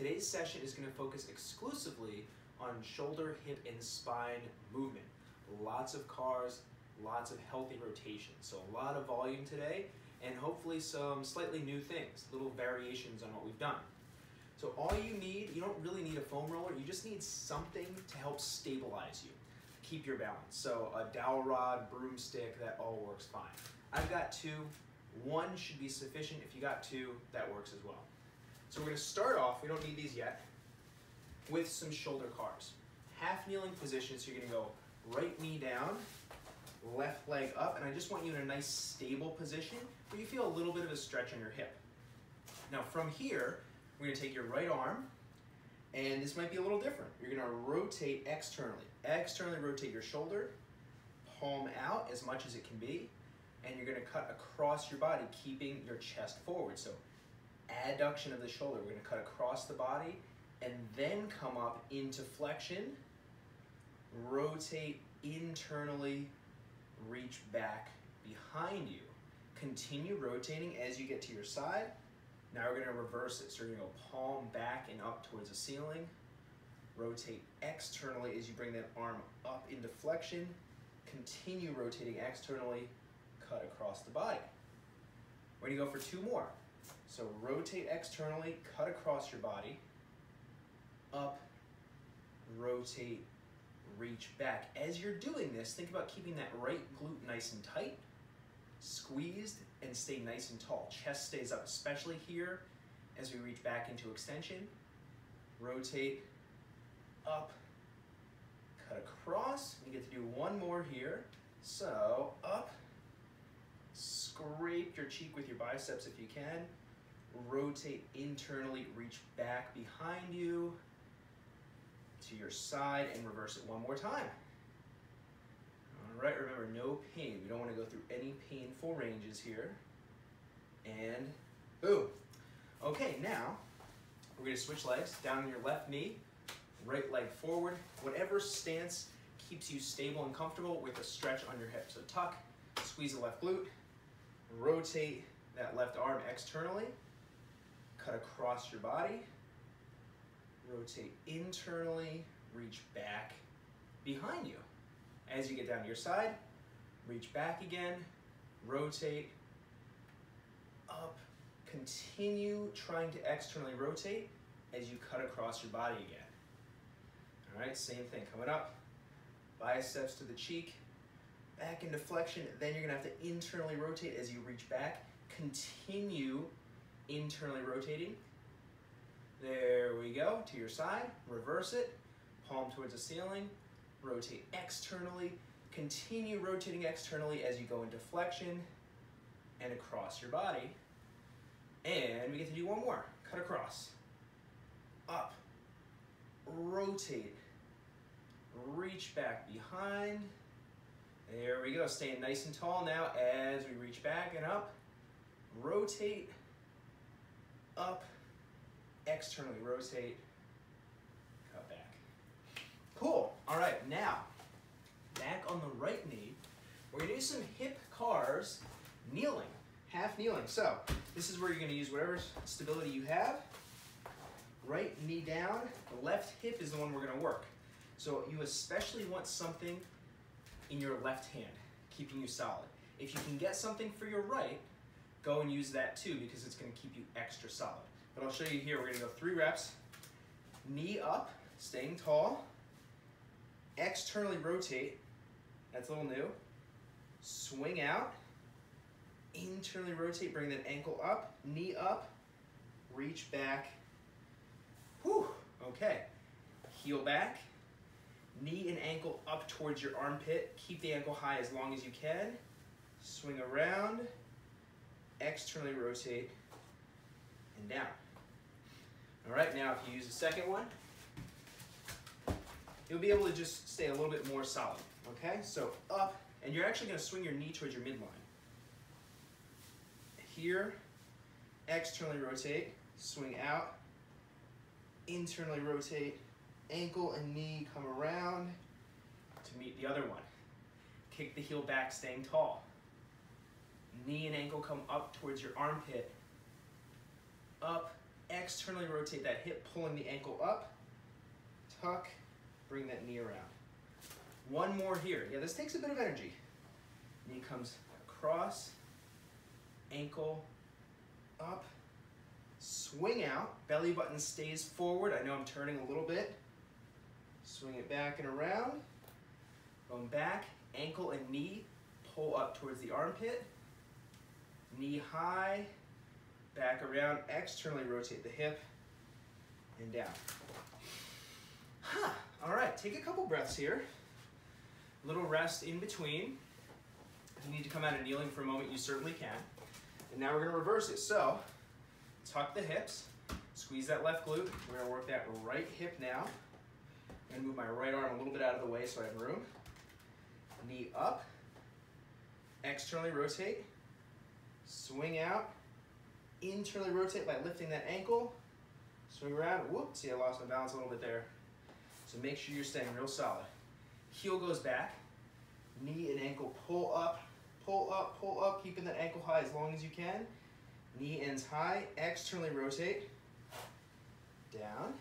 Today's session is going to focus exclusively on shoulder, hip, and spine movement. Lots of cars, lots of healthy rotation. So a lot of volume today, and hopefully some slightly new things, little variations on what we've done. So all you need, you don't really need a foam roller, you just need something to help stabilize you, keep your balance. So a dowel rod, broomstick, that all works fine. I've got two, one should be sufficient. If you got two, that works as well. So we're gonna start off, we don't need these yet, with some shoulder cars. Half kneeling position, so you're gonna go right knee down, left leg up, and I just want you in a nice stable position where you feel a little bit of a stretch on your hip. Now from here, we're gonna take your right arm, and this might be a little different. You're gonna rotate externally. Externally rotate your shoulder, palm out as much as it can be, and you're gonna cut across your body, keeping your chest forward. So adduction of the shoulder, we're gonna cut across the body, and then come up into flexion, rotate internally, reach back behind you. Continue rotating as you get to your side. Now we're gonna reverse it. So we're gonna go palm back and up towards the ceiling. Rotate externally as you bring that arm up into flexion. Continue rotating externally, cut across the body. We're gonna go for two more. So rotate externally, cut across your body, up, rotate, reach back. As you're doing this, think about keeping that right glute nice and tight, squeezed, and stay nice and tall. Chest stays up, especially here as we reach back into extension. Rotate, up, cut across. You get to do one more here. So up, scrape your cheek with your biceps if you can. Rotate internally, reach back behind you to your side, and reverse it one more time. All right, remember, no pain. We don't want to go through any painful ranges here. And boom. Okay, now we're going to switch legs. Down on your left knee, right leg forward. Whatever stance keeps you stable and comfortable with a stretch on your hip. So tuck, squeeze the left glute, rotate that left arm externally, cut across your body, rotate internally, reach back behind you. As you get down to your side, reach back again, rotate, up, continue trying to externally rotate as you cut across your body again. All right, same thing, coming up, biceps to the cheek, back into flexion, then you're gonna have to internally rotate as you reach back, continue internally rotating. There we go, to your side, reverse it, palm towards the ceiling, rotate externally, continue rotating externally as you go into flexion and across your body. And we get to do one more, cut across, up, rotate, reach back behind. There we go, staying nice and tall now as we reach back and up, rotate, up, externally rotate, cut back. Cool, all right, now, back on the right knee, we're gonna do some hip cars, kneeling, half kneeling. So, this is where you're gonna use whatever stability you have. Right knee down, the left hip is the one we're gonna work. So you especially want something in your left hand, keeping you solid. If you can get something for your right, go and use that too, because it's gonna keep you extra solid. But I'll show you here, we're gonna go 3 reps. Knee up, staying tall. Externally rotate, that's a little new. Swing out. Internally rotate, bring that ankle up, knee up, reach back. Whew, okay. Heel back, knee and ankle up towards your armpit. Keep the ankle high as long as you can. Swing around, externally rotate, and down. All right, now if you use the second one, you'll be able to just stay a little bit more solid, okay? So up, and you're actually gonna swing your knee towards your midline. Here, externally rotate, swing out, internally rotate, ankle and knee come around to meet the other one. Kick the heel back, staying tall. Knee and ankle come up towards your armpit. Up, externally rotate that hip, pulling the ankle up, tuck, bring that knee around. One more here. Yeah, this takes a bit of energy. Knee comes across, ankle up, swing out, belly button stays forward. I know I'm turning a little bit. Swing it back and around, going back, ankle and knee pull up towards the armpit, knee high, back around, externally rotate the hip, and down. All right, take a couple breaths here. Little rest in between. If you need to come out of kneeling for a moment, you certainly can. And now we're gonna reverse it. So, tuck the hips, squeeze that left glute. We're gonna work that right hip now. I'm gonna move my right arm a little bit out of the way so I have room. Knee up, externally rotate, swing out, internally rotate by lifting that ankle, swing around, whoop, see I lost my balance a little bit there. So make sure you're staying real solid. Heel goes back, knee and ankle pull up, keeping that ankle high as long as you can. Knee ends high, externally rotate, down.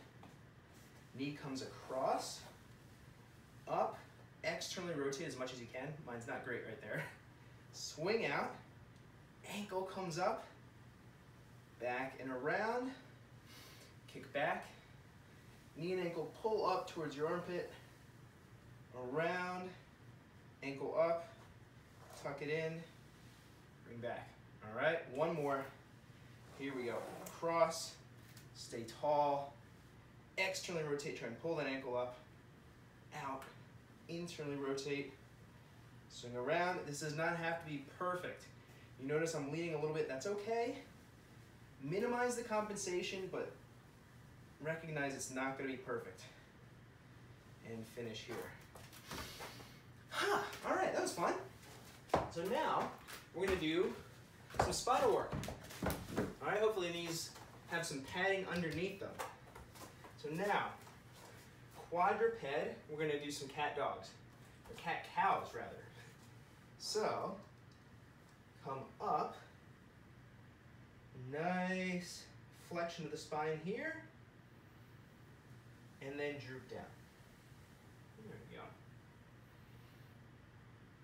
Knee comes across, up, externally rotate as much as you can. Mine's not great right there. Swing out, ankle comes up, back and around, kick back, knee and ankle pull up towards your armpit, around, ankle up, tuck it in, bring back. All right, one more. Here we go. Cross, stay tall, externally rotate, try and pull that ankle up, out, internally rotate, swing around. This does not have to be perfect. You notice I'm leaning a little bit, that's okay. Minimize the compensation, but recognize it's not gonna be perfect. And finish here. All right, that was fun. So now, we're gonna do some spinal work. All right, hopefully these have some padding underneath them. So now, quadruped, we're gonna do some cat dogs, or cat cows rather. So, come up, nice flexion of the spine here, and then droop down. There we go.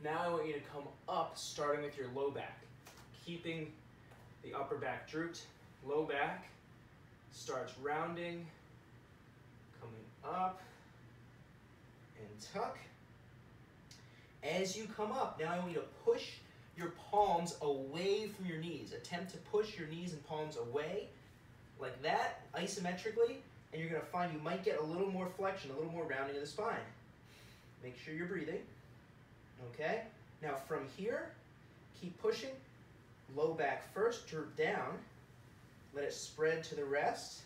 Now I want you to come up, starting with your low back, keeping the upper back drooped. Low back starts rounding, coming up, and tuck. As you come up, now I want you to push your palms away from your knees. Attempt to push your knees and palms away, like that, isometrically, and you're gonna find you might get a little more flexion, a little more rounding of the spine. Make sure you're breathing, okay? Now from here, keep pushing, low back first, droop down, let it spread to the rest.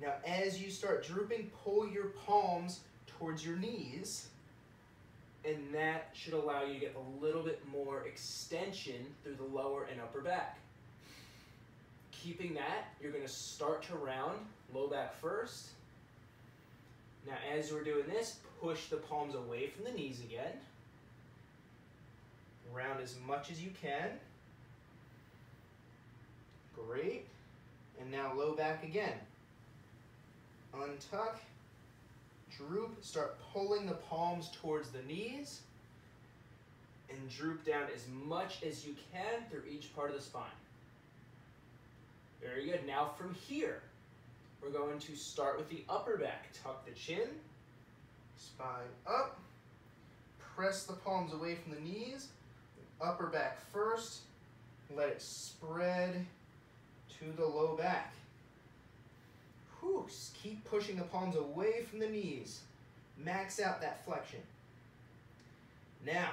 Now as you start drooping, pull your palms towards your knees, and that should allow you to get a little bit more extension through the lower and upper back. Keeping that, you're gonna start to round, low back first. Now as we're doing this, push the palms away from the knees again. Round as much as you can. Great. And now low back again. Untuck, droop, start pulling the palms towards the knees, and droop down as much as you can through each part of the spine. Very good. Now from here, we're going to start with the upper back. Tuck the chin, spine up, press the palms away from the knees, upper back first, let it spread to the low back. Whew, keep pushing the palms away from the knees. Max out that flexion. Now,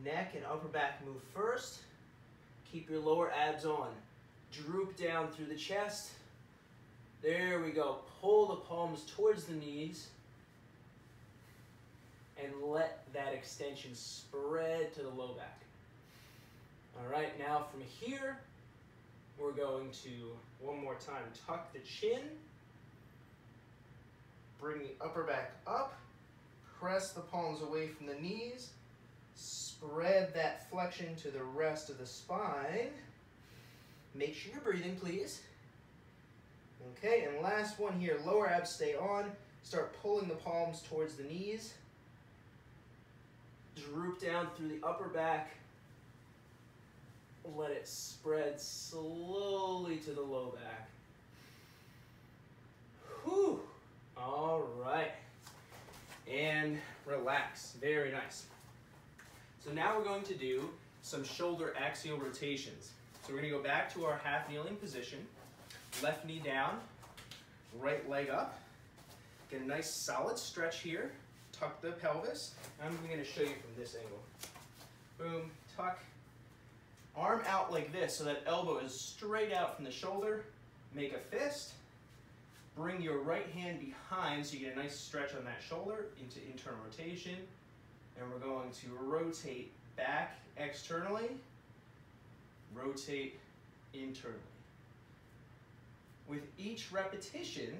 neck and upper back move first. Keep your lower abs on. Droop down through the chest. There we go. Pull the palms towards the knees. And let that extension spread to the low back. All right, now from here, we're going to, one more time, tuck the chin, bring the upper back up, press the palms away from the knees, spread that flexion to the rest of the spine. Make sure you're breathing, please. Okay, and last one here, lower abs stay on. Start pulling the palms towards the knees. Droop down through the upper back. Let it spread slowly to the low back. Whew. All right. And relax. Very nice. So now we're going to do some shoulder axial rotations. So we're going to go back to our half kneeling position. Left knee down, right leg up. Get a nice solid stretch here. Tuck the pelvis. I'm going to show you from this angle. Boom, tuck. Arm out like this so that elbow is straight out from the shoulder. Make a fist. Bring your right hand behind so you get a nice stretch on that shoulder into internal rotation. And we're going to rotate back externally, rotate internally. With each repetition,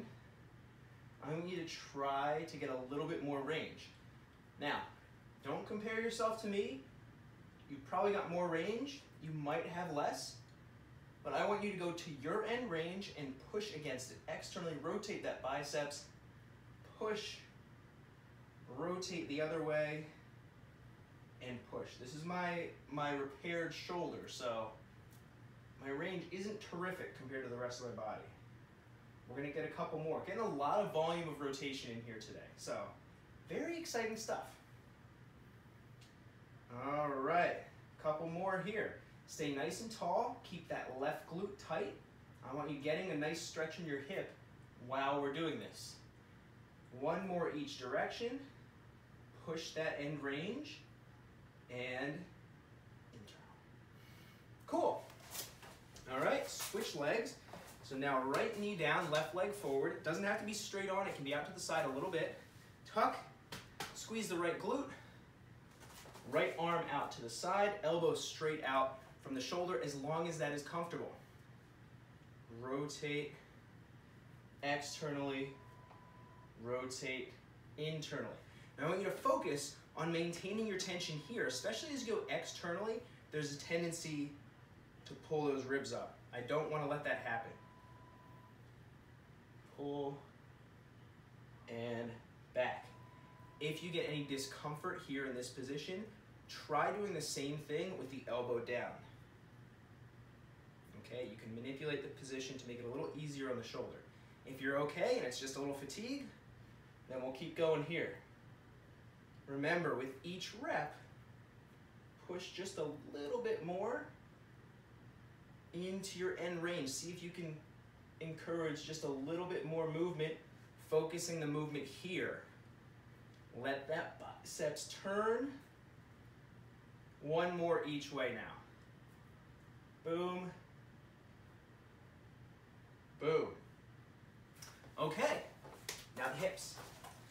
I want you to try to get a little bit more range. Now, don't compare yourself to me. You've probably got more range. You might have less. But I want you to go to your end range and push against it. Externally rotate that biceps. Push. Rotate the other way. And push. This is my repaired shoulder, so my range isn't terrific compared to the rest of my body. We're going to get a couple more. Getting a lot of volume of rotation in here today. So, very exciting stuff. All right, couple more here. Stay nice and tall. Keep that left glute tight. I want you getting a nice stretch in your hip while we're doing this. One more each direction. Push that end range. And internal. Cool. All right, switch legs. So now right knee down, left leg forward. It doesn't have to be straight on. It can be out to the side a little bit. Tuck. Squeeze the right glute. Right arm out to the side. Elbow straight out from the shoulder as long as that is comfortable. Rotate externally. Rotate internally. Now I want you to focus on maintaining your tension here, especially as you go externally. There's a tendency to pull those ribs up. I don't want to let that happen. Pull and back. If you get any discomfort here in this position, try doing the same thing with the elbow down. Okay, you can manipulate the position to make it a little easier on the shoulder. If you're okay and it's just a little fatigue, then we'll keep going here. Remember, with each rep, push just a little bit more into your end range. See if you can encourage just a little bit more movement, focusing the movement here. Let that biceps turn. One more each way now. Boom. Boom. Okay, now the hips.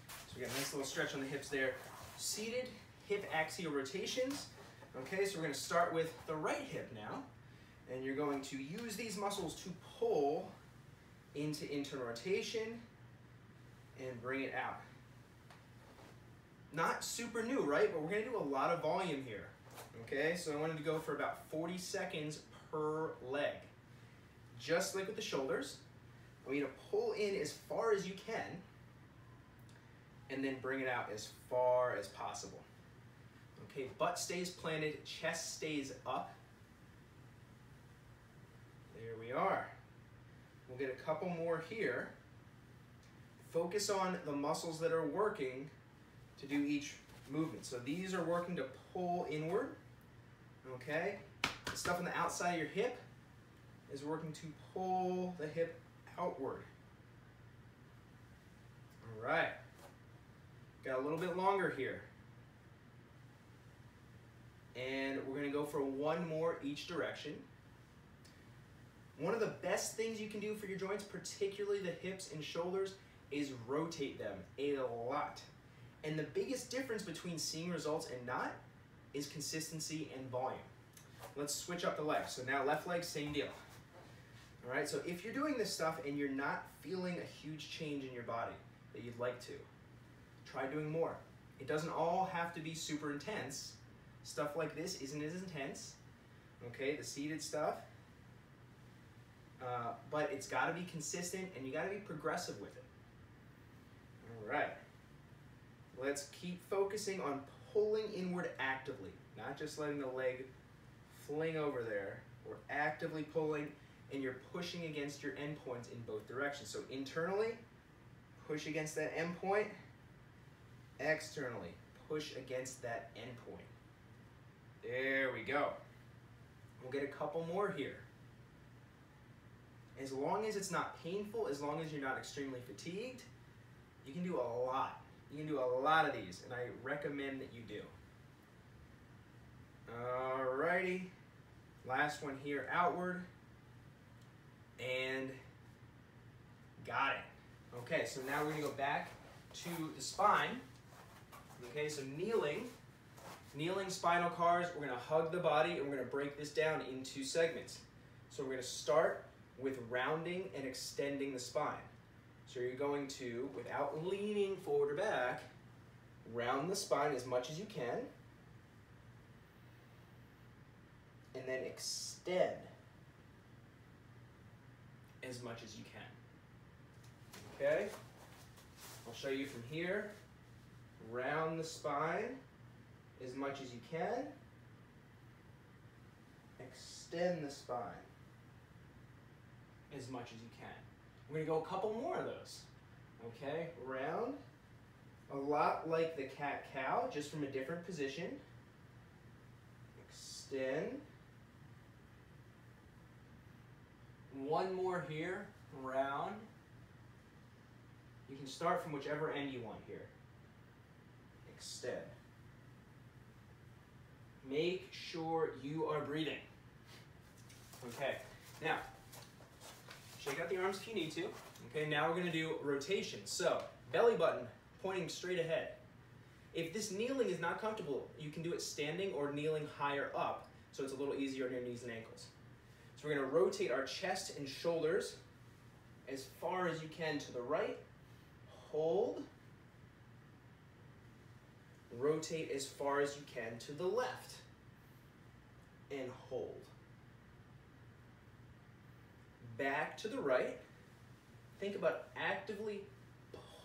So we got a nice little stretch on the hips there. Seated hip axial rotations. Okay, so we're going to start with the right hip now. And you're going to use these muscles to pull into internal rotation and bring it out. Not super new, right? But we're going to do a lot of volume here. Okay, so I wanted to go for about 40 seconds per leg. Just like with the shoulders, I want you to pull in as far as you can and then bring it out as far as possible. Okay, butt stays planted, chest stays up. There we are. We'll get a couple more here. Focus on the muscles that are working to do each movement. So these are working to pull inward. Okay, the stuff on the outside of your hip is working to pull the hip outward. All right. Got a little bit longer here. And we're going to go for one more each direction. One of the best things you can do for your joints, particularly the hips and shoulders, is rotate them a lot. And the biggest difference between seeing results and not is consistency and volume. Let's switch up the legs. So now left leg, same deal. All right, so if you're doing this stuff and you're not feeling a huge change in your body that you'd like to, try doing more. It doesn't all have to be super intense. Stuff like this isn't as intense. Okay, the seated stuff. but it's got to be consistent and you got to be progressive with it. All right. Let's keep focusing on pulling inward actively, not just letting the leg fling over there. We're actively pulling, and you're pushing against your endpoints in both directions. So internally, push against that endpoint. Externally, push against that endpoint. There we go. We'll get a couple more here. As long as it's not painful, as long as you're not extremely fatigued, you can do a lot. You can do a lot of these, and I recommend that you do. Alrighty. Last one here, outward. And got it. Okay, so now we're going to go back to the spine. Okay, so kneeling spinal cars, we're going to hug the body, and we're going to break this down into segments. So we're going to start with rounding and extending the spine. So you're going to, without leaning forward or back, round the spine as much as you can, and then extend as much as you can. Okay? I'll show you from here. Round the spine as much as you can. Extend the spine as much as you can. We're going to go a couple more of those. Okay? Round. A lot like the cat-cow, just from a different position. Extend. One more here, round. You can start from whichever end you want here. Extend. Make sure you are breathing. Okay, now, shake out the arms if you need to. Okay, now we're going to do rotation. So, belly button pointing straight ahead. If this kneeling is not comfortable, you can do it standing or kneeling higher up, so it's a little easier on your knees and ankles. So we're going to rotate our chest and shoulders as far as you can to the right. Hold. Rotate as far as you can to the left. And hold. Back to the right. Think about actively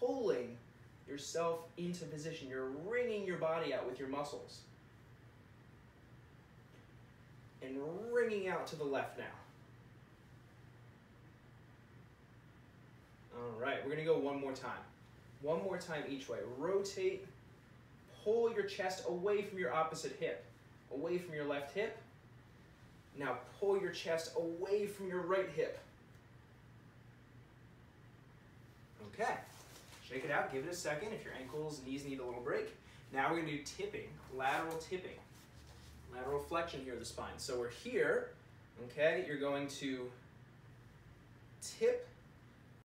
pulling yourself into position. You're wringing your body out with your muscles. And wringing out to the left now. All right, we're going to go one more time. One more time each way. Rotate. Pull your chest away from your opposite hip. Away from your left hip. Now pull your chest away from your right hip. Okay. Shake it out. Give it a second if your ankles, knees need a little break. Now we're going to do tipping. Lateral tipping. Lateral flexion here of the spine. So we're here. Okay. You're going to tip